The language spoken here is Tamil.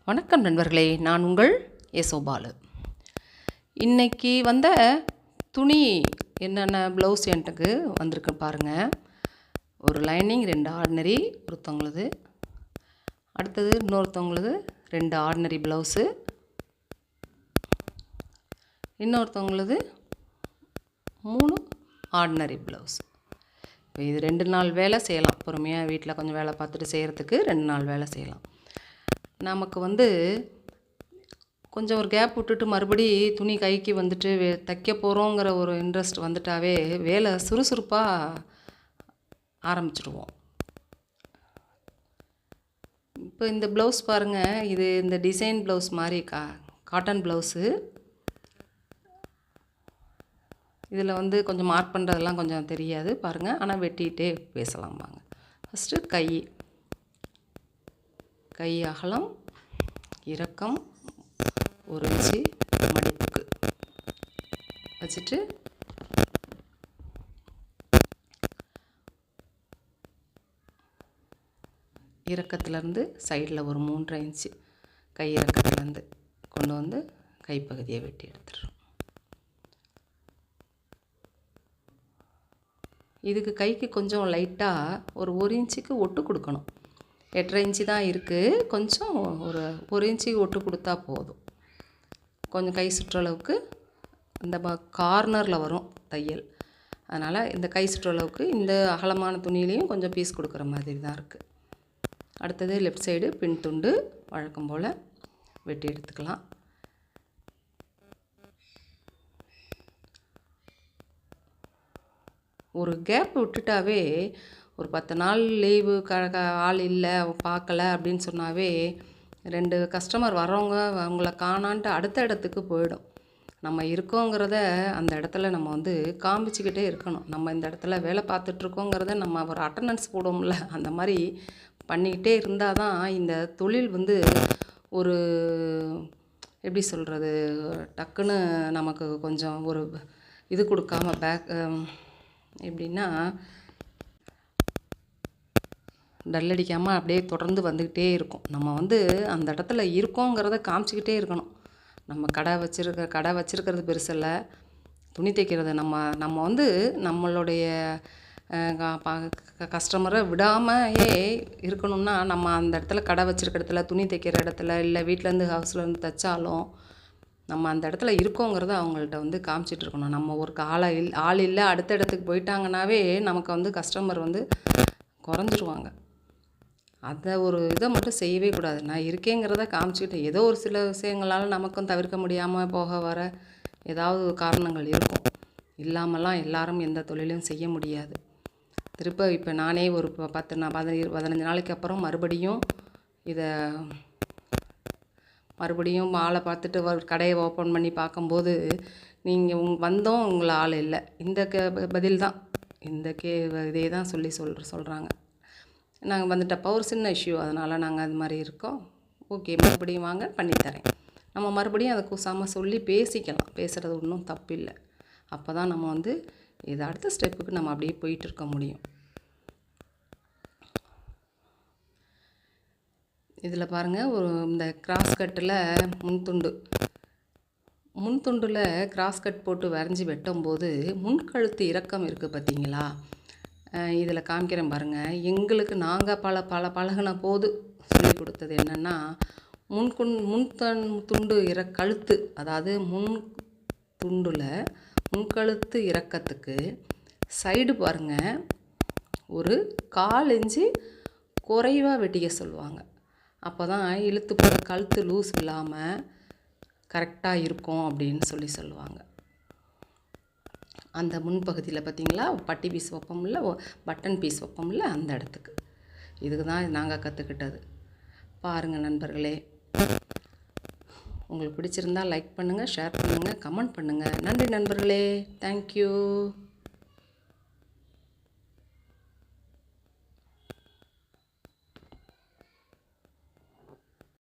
வணக்கம் நண்பர்களே, நான் உங்கள் யசோபாலு. இன்றைக்கி வந்த துணி என்னென்ன ப்ளவுஸ் எனக்கு வந்திருக்கு பாருங்கள். ஒரு லைனிங் 2 ஆர்டினரி ஒருத்தவங்களுது, அடுத்தது இன்னொருத்தவங்களுது 2 ஆர்டினரி ப்ளவுஸு, இன்னொருத்தவங்களுது 3 ஆர்டினரி ப்ளவுஸ். இப்போ இது 2 நாள் வேலை செய்யலாம். பொறுமையாக வீட்டில் கொஞ்சம் வேலை பார்த்துட்டு செய்கிறதுக்கு 2 நாள் வேலை செய்யலாம். நமக்கு கொஞ்சம் ஒரு கேப் விட்டுட்டு மறுபடி துணி கைக்கு வந்துட்டு தைக்க போகிறோங்கிற ஒரு இன்ட்ரெஸ்ட் வந்துட்டாவே வேலை சுறுசுறுப்பாக ஆரம்பிச்சிடுவோம். இப்போ இந்த ப்ளவுஸ் பாருங்கள், இது இந்த டிசைன் ப்ளவுஸ் மாதிரி காட்டன் ப்ளவுஸு. இதில் கொஞ்சம் மார்க் பண்ணுறதெல்லாம் கொஞ்சம் தெரியாது பாருங்கள், ஆனால் வெட்டிகிட்டே பேசலாம் வாங்க. ஃபஸ்ட்டு கை அகலம், இறக்கம் 1 இன்ச்சு மடிப்புக்கு வச்சுட்டு இறக்கத்துலேருந்து சைடில் ஒரு 3.5 இன்ச்சு கை இறக்கத்துலேருந்து கொண்டு வந்து கைப்பகுதியை வெட்டி எடுத்துடுறோம். இதுக்கு கைக்கு கொஞ்சம் லைட்டாக ஒரு 1 இன்ச்சுக்கு ஒட்டு கொடுக்கணும். 8.5 இன்ச்சு தான் இருக்குது, கொஞ்சம் ஒரு 1 இன்ச்சுக்கு ஒட்டு கொடுத்தா போதும். கொஞ்சம் கை சுற்றளவுக்கு இந்த கார்னரில் வரும் தையல், அதனால் இந்த கை சுற்றளவுக்கு இந்த அகலமான துணியிலையும் கொஞ்சம் பீஸ் கொடுக்குற மாதிரி தான் இருக்குது. அடுத்தது லெஃப்ட் சைடு பின் துண்டு வழக்கம் போல் வெட்டி எடுத்துக்கலாம். ஒரு கேப் விட்டுட்டாவே, ஒரு 10 நாள் லீவு ஆள் இல்லை பார்க்கல அப்படின்னு சொன்னாவே 2 கஸ்டமர் வர்றவங்க அவங்கள காணான்ட்டு அடுத்த இடத்துக்கு போயிடும். நம்ம இருக்கோங்கிறத அந்த இடத்துல நம்ம காமிச்சிக்கிட்டே இருக்கணும். நம்ம இந்த இடத்துல வேலை பார்த்துட்ருக்கோங்கிறத நம்ம ஒரு அட்டண்டன்ஸ் போடுவோம்ல, அந்த மாதிரி பண்ணிக்கிட்டே இருந்தால் தான் இந்த தொழில் ஒரு எப்படி சொல்கிறது, டக்குன்னு நமக்கு கொஞ்சம் ஒரு இது கொடுக்காம எப்படின்னா டல்லடிக்காமல் அப்படியே தொடர்ந்து வந்துக்கிட்டே இருக்கும். நம்ம அந்த இடத்துல இருக்கோங்கிறத காமிச்சிக்கிட்டே இருக்கணும். நம்ம கடை வச்சுருக்கிறது பெருசில்லை, துணி தைக்கிறது நம்ம நம்மளுடைய கஸ்டமரை விடாமையே இருக்கணும்னா, நம்ம அந்த இடத்துல கடை வச்சுருக்க இடத்துல, துணி தைக்கிற இடத்துல, இல்லை வீட்டிலேருந்து ஹவுஸ்லேருந்து தைச்சாலும் நம்ம அந்த இடத்துல இருக்கோங்கிறத அவங்கள்ட்ட காமிச்சிட்டு இருக்கணும். நம்ம ஒரு ஆள் இல்லை அடுத்த இடத்துக்கு போயிட்டாங்கன்னாவே நமக்கு கஸ்டமர் குறைஞ்சிருவாங்க. அதை ஒரு இதை மட்டும் செய்யவே கூடாது. நான் இருக்கேங்கிறத காமிச்சிக்கிட்டு, ஏதோ ஒரு சில விஷயங்களால் நமக்கும் தவிர்க்க முடியாமல் போக வர ஏதாவது காரணங்கள் இருக்கும். இல்லாமலாம் எல்லாரும் எந்த தொழிலும் செய்ய முடியாது. இப்போ நானே ஒரு 15 நாளைக்கு அப்புறம் மறுபடியும் ஆளை பார்த்துட்டு கடையை ஓப்பன் பண்ணி பார்க்கும்போது, நீங்கள் வந்தோம் உங்களை ஆள் இல்லை, இந்த பதில் தான், இதே தான் சொல்கிறாங்க. நாங்கள் வந்துட்டப்போ ஒரு சின்ன இஷ்யூ, அதனால் நாங்கள் அது மாதிரி இருக்கோம், ஓகே மறுபடியும் வாங்க பண்ணித்தரேன். நம்ம மறுபடியும் அதை கூசாமல் சொல்லி பேசிக்கலாம். பேசுகிறது ஒன்றும் தப்பில்லை. அப்போ தான் நம்ம இது அடுத்த ஸ்டெப்புக்கு நம்ம அப்படியே போயிட்டு இருக்க முடியும். இதில் பாருங்கள், இந்த கிராஸ் கட்டில் முன்துண்டில் கிராஸ் கட் போட்டு வரைஞ்சி வெட்டும்போது முன்கழுத்து இறக்கம் இருக்குது பார்த்தீங்களா? இதில் காமிக்கிறேன் பாருங்கள். எங்களுக்கு நாங்கள் பழகின போது சொல்லி கொடுத்தது என்னென்னா, துண்டு கழுத்து, அதாவது துண்டில் முன்கழுத்து இறக்கத்துக்கு சைடு பாருங்கள் ஒரு 1/4 இன்ச்சு குறைவாக வெட்டிக்க சொல்லுவாங்க. அப்போ தான் இழுத்து போகிற கழுத்து லூஸ் இல்லாமல் கரெக்டாக இருக்கும் அப்படின்னு சொல்லுவாங்க. அந்த முன்பகுதியில் பார்த்திங்களா, பட்டி பீஸ் வைப்போம்ல, பட்டன் பீஸ் வைப்போம்ல, அந்த இடத்துக்கு. இதுக்கு தான் நாங்கள் கற்றுக்கிட்டது. பாருங்கள் நண்பர்களே, உங்களுக்கு பிடிச்சிருந்தால் லைக் பண்ணுங்கள், ஷேர் பண்ணுங்கள், கமெண்ட் பண்ணுங்கள். நன்றி நண்பர்களே, தேங்க்யூ.